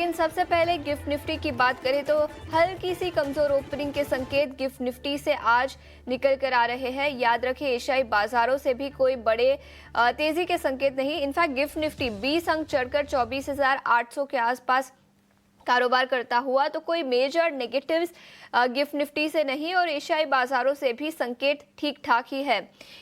लेकिन सबसे पहले गिफ्ट निफ्टी की बात करें तो हल्की सी कमजोर ओपनिंग के संकेत गिफ्ट निफ्टी से आज निकल कर आ रहे हैं। याद रखें एशियाई बाजारों से भी कोई बड़े तेजी के संकेत नहीं। इनफैक्ट गिफ्ट निफ्टी 20 अंक चढ़कर 24,800 के आसपास कारोबार करता हुआ, तो कोई मेजर नेगेटिव्स गिफ्ट निफ्टी से नहीं और एशियाई बाजारों से भी संकेत ठीक ठाक ही है।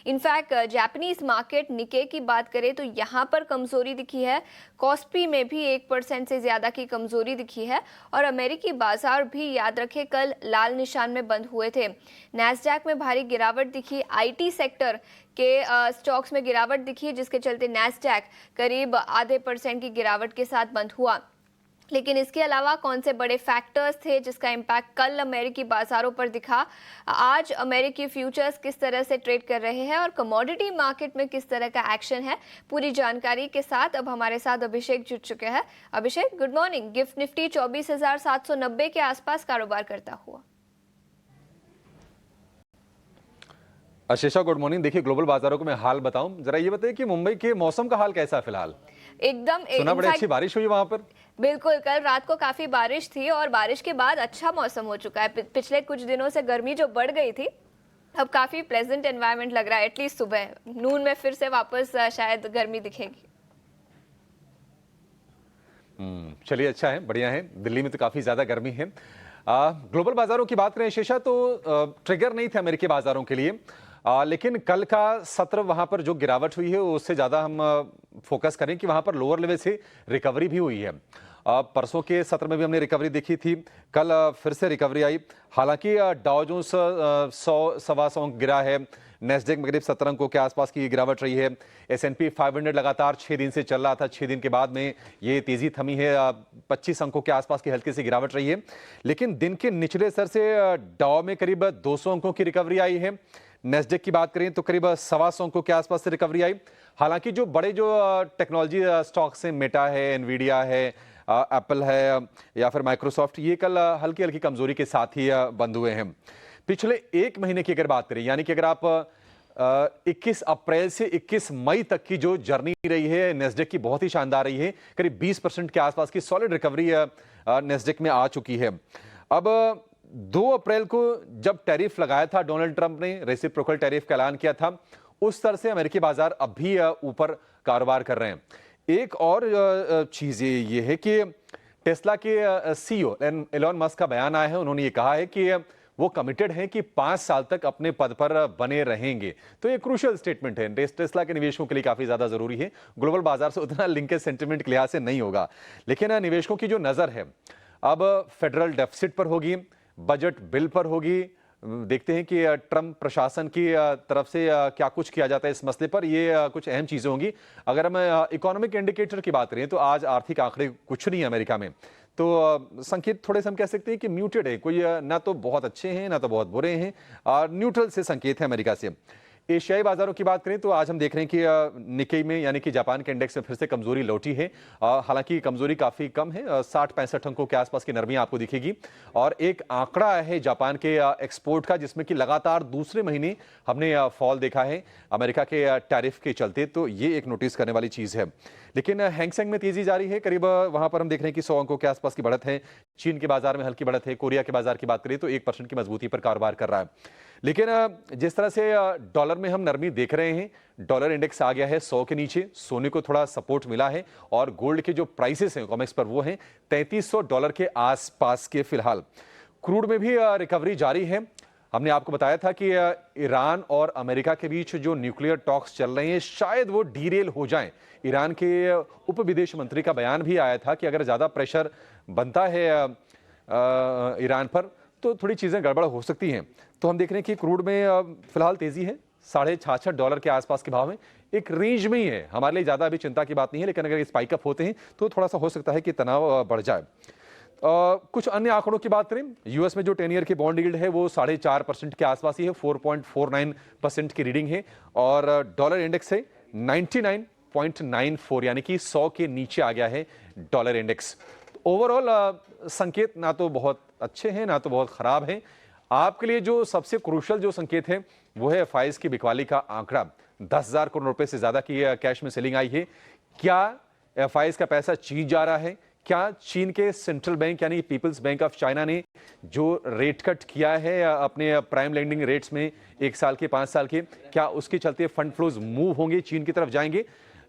इनफैक्ट जापानीज मार्केट निके की बात करें तो यहाँ पर कमजोरी दिखी है। कॉस्पी में भी 1% से ज्यादा की कमजोरी दिखी है और अमेरिकी बाजार भी याद रखें कल लाल निशान में बंद हुए थे। नैस्डैक में भारी गिरावट दिखी। आईटी सेक्टर के स्टॉक्स में गिरावट दिखी जिसके चलते नैस्डैक करीब ½ % की गिरावट के साथ बंद हुआ। लेकिन इसके अलावा कौन से बड़े फैक्टर्स थे जिसका इम्पैक्ट कल अमेरिकी बाजारों पर दिखा, आज अमेरिकी फ्यूचर्स किस तरह से ट्रेड कर रहे हैं और कमोडिटी मार्केट में किस तरह का एक्शन है, पूरी जानकारी के साथ अब हमारे साथ अभिषेक जुड़ चुके हैं। अभिषेक, गुड मॉर्निंग। गिफ्ट निफ्टी 24,790 के आसपास कारोबार करता हुआ। आशीषा, गुड मॉर्निंग। देखिए, ग्लोबल बाजारों को मैं हाल बताऊं, जरा ये बताइए कि मुंबई के मौसम का हाल कैसा है फिलहाल? एकदम सुना बड़ी अच्छी बारिश हुई वहां पर। बिल्कुल, कल रात को काफी बारिश थी और बारिश के बाद अच्छा मौसम हो चुका है। पिछले कुछ दिनों से गर्मी जो बढ़ गई थी, अब काफी प्लेजेंट एनवायरनमेंट लग रहा है। एटलीस्ट सुबह नून में फिर से वापस शायद गर्मी दिखेगी। चलिए, अच्छा है, बढ़िया है। दिल्ली में तो काफी ज्यादा गर्मी है। ग्लोबल बाजारों की बात करें शेषा, तो ट्रिगर नहीं थे अमेरिकी बाजारों के लिए, लेकिन कल का सत्र वहां पर जो गिरावट हुई है उससे ज्यादा हम फोकस करें कि वहां पर लोअर लेवल से रिकवरी भी हुई है। परसों के सत्र में भी हमने रिकवरी देखी थी, कल फिर से रिकवरी आई। हालांकि डाउ जोन्स 100-125 गिरा है, नेस्डेक में करीब 17 अंकों के आसपास की गिरावट रही है। S&P 500 लगातार 6 दिन से चल रहा था, 6 दिन के बाद में ये तेजी थमी है। 25 अंकों के आसपास की हल्की सी गिरावट रही है, लेकिन दिन के निचले स्तर से डाउ में करीब 200 अंकों की रिकवरी आई है। नेस्डेक की बात करें तो करीब 125 अंकों के आसपास से रिकवरी आई। हालांकि जो बड़े जो टेक्नोलॉजी स्टॉक्स हैं, मेटा है, एनवीडिया है, एप्पल है या फिर माइक्रोसॉफ्ट, ये कल हल्की हल्की कमजोरी के साथ ही बंद हुए हैं। पिछले एक महीने की अगर बात करें, यानी कि अगर आप 21 अप्रैल से 21 मई तक की जो जर्नी रही है नेस्डेक की, बहुत ही शानदार रही है। करीब 20% के आसपास की सॉलिड रिकवरी नेस्डेक में आ चुकी है। अब 2 अप्रैल को जब टैरिफ लगाया था डोनाल्ड ट्रंप ने, रेसिप्रोकल टैरिफ का ऐलान किया था, उस तरह से अमेरिकी बाजार अब भी ऊपर कारोबार कर रहे हैं। एक और चीज ये है कि टेस्ला के सीईओ एलोन मस्क का बयान आया है। उन्होंने ये कहा है कि वो कमिटेड हैं कि 5 साल तक अपने पद पर बने रहेंगे। तो ये क्रूशियल स्टेटमेंट है, टेस्ला के निवेशकों के लिए काफी ज्यादा जरूरी है। ग्लोबल बाजार से उतना लिंकेज सेंटिमेंट के लिहाज से नहीं होगा, लेकिन निवेशकों की जो नजर है अब फेडरल डेफिसिट पर होगी, बजट बिल पर होगी। देखते हैं कि ट्रंप प्रशासन की तरफ से क्या कुछ किया जाता है इस मसले पर। ये कुछ अहम चीजें होंगी। अगर हम इकोनॉमिक इंडिकेटर की बात करें तो आज आर्थिक आंकड़े कुछ नहीं है अमेरिका में, तो संकेत थोड़े से हम कह सकते हैं कि म्यूटेड है। कोई ना तो बहुत अच्छे हैं ना तो बहुत बुरे हैं, न्यूट्रल से संकेत है अमेरिका से। एशियाई बाजारों की बात करें तो आज हम देख रहे हैं कि निक्केई में, यानी कि जापान के इंडेक्स में फिर से कमजोरी लौटी है। हालांकि कमजोरी काफी कम है, 60-65 अंकों के आसपास की नरमी आपको दिखेगी। और एक आंकड़ा है जापान के एक्सपोर्ट का, जिसमें कि लगातार दूसरे महीने हमने फॉल देखा है अमेरिका के टैरिफ के चलते, तो ये एक नोटिस करने वाली चीज है। लेकिन हैंगसेंग में तेजी जारी है, करीब वहां पर हम देख रहे हैं कि 100 अंकों के आसपास की बढ़त है। चीन के बाजार में हल्की बढ़त है। कोरिया के बाजार की बात करें तो 1% की मजबूती पर कारोबार कर रहा है। लेकिन जिस तरह से डॉलर में हम नरमी देख रहे हैं, डॉलर इंडेक्स आ गया है 100 के नीचे, सोने को थोड़ा सपोर्ट मिला है और गोल्ड के जो प्राइसेस हैं कॉमेक्स पर वो हैं $3300 के आसपास के फिलहाल। क्रूड में भी रिकवरी जारी है। हमने आपको बताया था कि ईरान और अमेरिका के बीच जो न्यूक्लियर टॉक्स चल रहे हैं शायद वो डीरेल हो जाएं। ईरान के उप विदेश मंत्री का बयान भी आया था कि अगर ज्यादा प्रेशर बनता है ईरान पर तो थोड़ी चीजें गड़बड़ हो सकती हैं। तो हम देख रहे हैं कि क्रूड में फिलहाल तेजी है, $66.5 के आसपास के भाव में, एक रेंज में ही है। हमारे लिए ज्यादा अभी चिंता की बात नहीं है, लेकिन अगर स्पाइक अप होते हैं तो थोड़ा सा हो सकता है कि तनाव बढ़ जाए। कुछ अन्य आंकड़ों की बात करें, यूएस में जो 10 ईयर की बॉन्ड यील्ड है वो 4.5% के आसपास ही है, 4.49% की रीडिंग है। और डॉलर इंडेक्स है 99.94, यानी कि 100 के नीचे आ गया है डॉलर इंडेक्स। ओवरऑल संकेत ना तो बहुत अच्छे हैं ना तो बहुत खराब हैं। आपके लिए जो सबसे क्रूशियल जो संकेत है वो है एफआईज की बिकवाली का आंकड़ा। 10,000 करोड़ रुपए से ज्यादा की कैश में सेलिंग आई है। क्या एफआईज का पैसा चीज जा रहा है? क्या चीन के सेंट्रल बैंक यानी पीपल्स बैंक ऑफ चाइना ने जो रेट कट किया है अपने प्राइम लेंडिंग रेट्स में 1 साल के 5 साल के, क्या उसके चलते फंड फ्लोज मूव होंगे, चीन की तरफ जाएंगे?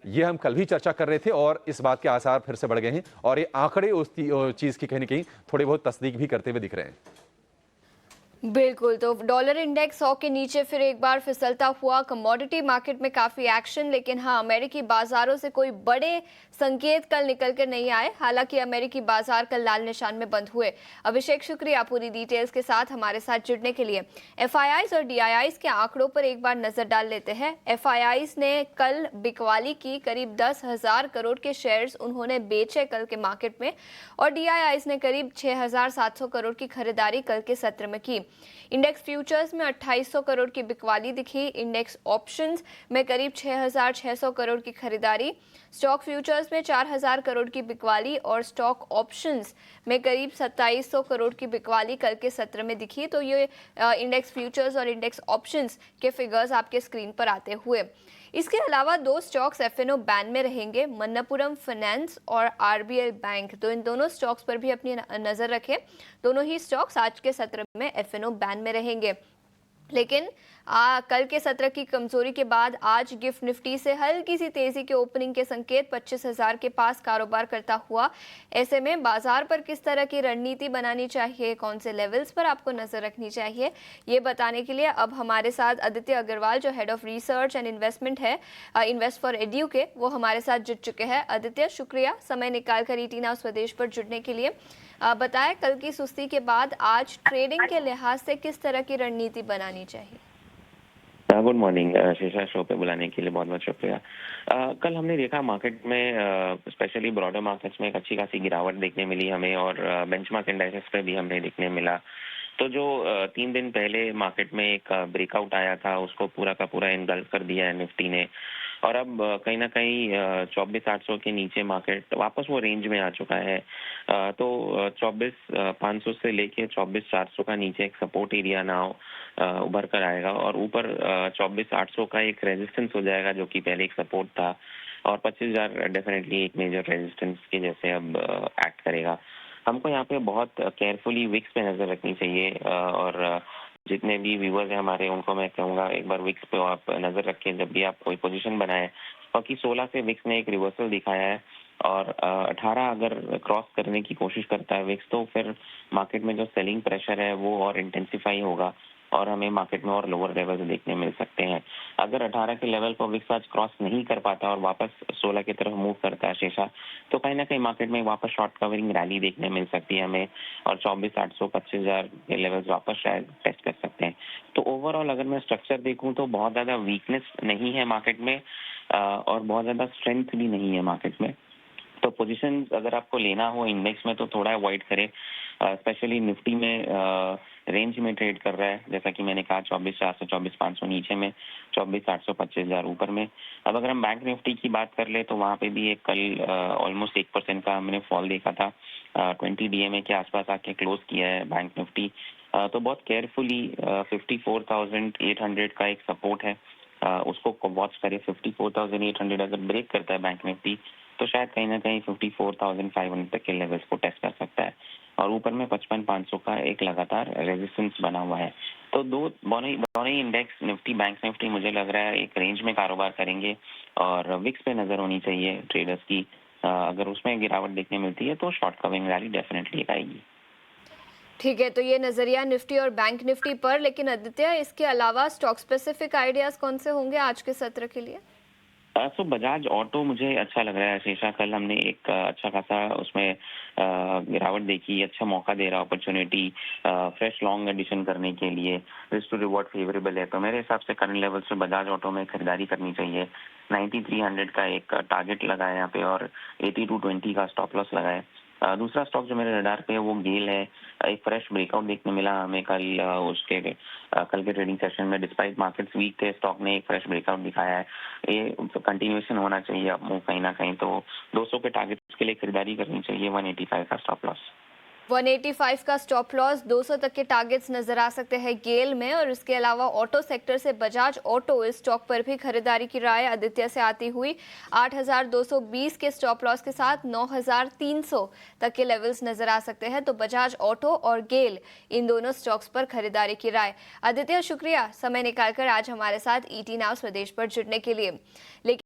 ये हम कल भी चर्चा कर रहे थे और इस बात के आसार फिर से बढ़ गए हैं और ये आंकड़े उस चीज की कहीं ना कहीं थोड़ी बहुत तस्दीक भी करते हुए दिख रहे हैं। बिल्कुल, तो डॉलर इंडेक्स 100 के नीचे फिर एक बार फिसलता हुआ। कमोडिटी मार्केट में काफ़ी एक्शन, लेकिन हाँ, अमेरिकी बाजारों से कोई बड़े संकेत कल निकल कर नहीं आए। हालांकि अमेरिकी बाजार कल लाल निशान में बंद हुए। अभिषेक, शुक्रिया पूरी डिटेल्स के साथ हमारे साथ जुड़ने के लिए। एफआईआईज और डीआईआईज के आंकड़ों पर एक बार नजर डाल लेते हैं। एफआईआईज ने कल बिकवाली की, करीब 10,000 करोड़ के शेयर्स उन्होंने बेचे कल के मार्केट में, और डीआईआईज ने करीब 6,700 करोड़ की खरीदारी कल के सत्र में की। इंडेक्स फ्यूचर्स में 2800 करोड़ की बिकवाली दिखी। इंडेक्स ऑप्शंस में करीब 6,600 करोड़ की खरीदारी। स्टॉक फ्यूचर्स में 4,000 करोड़ की बिकवाली और स्टॉक ऑप्शंस में करीब 2700 करोड़ की बिकवाली कल के सत्र में दिखी। तो ये इंडेक्स फ्यूचर्स और इंडेक्स ऑप्शंस के फिगर्स आपके स्क्रीन पर आते हुए। इसके अलावा 2 स्टॉक्स एफएनओ बैन में रहेंगे, मन्नपुरम फाइनेंस और आरबीएल बैंक। तो इन दोनों स्टॉक्स पर भी अपनी नजर रखें। दोनों ही स्टॉक्स आज के सत्र में एफएनओ बैन में रहेंगे। लेकिन कल के सत्र की कमजोरी के बाद आज गिफ्ट निफ्टी से हल्की सी तेजी के ओपनिंग के संकेत, 25,000 के पास कारोबार करता हुआ। ऐसे में बाजार पर किस तरह की रणनीति बनानी चाहिए, कौन से लेवल्स पर आपको नजर रखनी चाहिए, ये बताने के लिए अब हमारे साथ आदित्य अग्रवाल, जो head of research and investment है इन्वेस्ट फॉर एड्यू के, वो हमारे साथ जुड़ चुके हैं। आदित्य, शुक्रिया समय निकाल कर ईटीना स्वदेश पर जुड़ने के लिए। बताएं, कल की सुस्ती के बाद आज ट्रेडिंग के लिहाज से किस तरह की रणनीति बनानी चाहिए? गुड मॉर्निंग शीशा, शो पे बुलाने के लिए बहुत बहुत शुक्रिया। कल हमने देखा मार्केट में, स्पेशली ब्रॉडर मार्केट्स में एक अच्छी खासी गिरावट देखने मिली हमें, और बेंचमार्क इंडाइसेस पे भी हमें देखने मिला। तो जो 3 दिन पहले मार्केट में एक ब्रेकआउट आया था, उसको पूरा का पूरा इनगल्फ कर दिया है निफ्टी ने, और अब कहीं ना कहीं 24,800 के नीचे मार्केट वापस वो रेंज में आ चुका है। तो 24,500 से लेके 24,400 का नीचे एक सपोर्ट एरिया नाउ उभर कर आएगा, और ऊपर 24,800 का एक रेजिस्टेंस हो जाएगा, जो कि पहले एक सपोर्ट था, और 25,000 डेफिनेटली एक मेजर रेजिस्टेंस के जैसे अब एक्ट करेगा। हमको यहाँ पे बहुत केयरफुली विक्स पे नजर रखनी चाहिए, और जितने भी व्यूअर्स हैं हमारे, उनको मैं कहूँगा एक बार विक्स पे आप नजर रखें जब भी आप कोई पोजीशन बनाएं, क्योंकि 16 से विक्स ने एक रिवर्सल दिखाया है, और 18 अगर क्रॉस करने की कोशिश करता है विक्स, तो फिर मार्केट में जो सेलिंग प्रेशर है वो और इंटेंसिफाई होगा, और हमें मार्केट में और लोअर लेवल देखने मिल सकते हैं। अगर 18 के लेवल पर विक्स आज क्रॉस नहीं कर पाता और वापस 16 की तरफ मूव करता है शीशा, तो कहीं ना कहीं मार्केट में वापस शॉर्ट कवरिंग रैली देखने मिल सकती है हमें, और 24,800 25,000 के लेवल्स वापस शायद टेस्ट कर सकते हैं। तो ओवरऑल अगर मैं स्ट्रक्चर देखूं तो बहुत ज्यादा वीकनेस नहीं है मार्केट में, और बहुत ज्यादा स्ट्रेंथ भी नहीं है मार्केट में। तो पोजीशन अगर आपको लेना हो इंडेक्स में तो थोड़ा अवॉइड करें, स्पेशली निफ्टी में रेंज में ट्रेड कर रहा है, जैसा कि मैंने कहा 24,400 24,500 नीचे में, 24,800 25,000 ऊपर में। अब अगर हम बैंक निफ्टी की बात कर ले तो वहाँ पे भी एक कल ऑलमोस्ट 1% का हमने फॉल देखा था, 20 डीएमए के आसपास आके क्लोज किया है बैंक निफ्टी। तो बहुत केयरफुली 54,800 का एक सपोर्ट है, उसको वॉच करें। 54,800 अगर ब्रेक करता है बैंक निफ्टी तो शायद कहीं ना कहीं 54,500 तक के लेवल्स को टेस्ट कर सकता है, और ऊपर में 55,500 का एक लगातार रेजिस्टेंस बना हुआ है। तो दोनों ही इंडेक्स निफ्टी बैंक निफ्टी मुझे लग रहा है एक रेंज में कारोबार करेंगे, और विक्स पे नजर होनी चाहिए ट्रेडर्स की। अगर उसमें गिरावट देखने मिलती है तो शॉर्ट कवरिंग रैली डेफिनेटली आएगी। ठीक है, तो ये नजरिया निफ्टी और बैंक निफ्टी पर, लेकिन आदित्य, इसके अलावा स्टॉक स्पेसिफिक आइडियाज कौन से होंगे आज के सत्र के लिए? सो बजाज ऑटो मुझे अच्छा लग रहा है शीशा। कल हमने एक अच्छा खासा उसमें गिरावट देखी, अच्छा मौका दे रहा अपॉर्चुनिटी फ्रेश लॉन्ग एडिशन करने के लिए, रिस्क टू रिवॉर्ड फेवरेबल है। तो मेरे हिसाब से करंट लेवल से बजाज ऑटो में खरीदारी करनी चाहिए। 9300 का एक टारगेट लगा है यहाँ पे, और 8220 का स्टॉप लॉस लगा है। दूसरा स्टॉक जो मेरे रडार पे है वो गेल है। एक फ्रेश ब्रेकआउट देखने मिला हमें कल, उसके कल के ट्रेडिंग सेशन में, डिस्पाइट मार्केट्स वीक थे, स्टॉक ने एक फ्रेश ब्रेकआउट दिखाया है। ये कंटिन्यूएशन होना चाहिए अब कहीं ना कहीं, तो 200 के टारगेट्स के लिए खरीदारी करनी चाहिए, 185 का स्टॉप लॉस। 185 का स्टॉप लॉस, 200 तक के टारगेट्स नजर आ सकते हैं गेल में। और इसके अलावा ऑटो सेक्टर से बजाज ऑटो इस स्टॉक पर भी खरीदारी की राय आदित्य से आती हुई 8,220 के स्टॉप लॉस के साथ 9,300 तक के लेवल्स नजर आ सकते हैं। तो बजाज ऑटो और गेल, इन दोनों स्टॉक्स पर खरीदारी की राय। आदित्य, शुक्रिया समय निकालकर आज हमारे साथ ईटी नाउ स्वदेश पर जुड़ने के लिए। लेकिन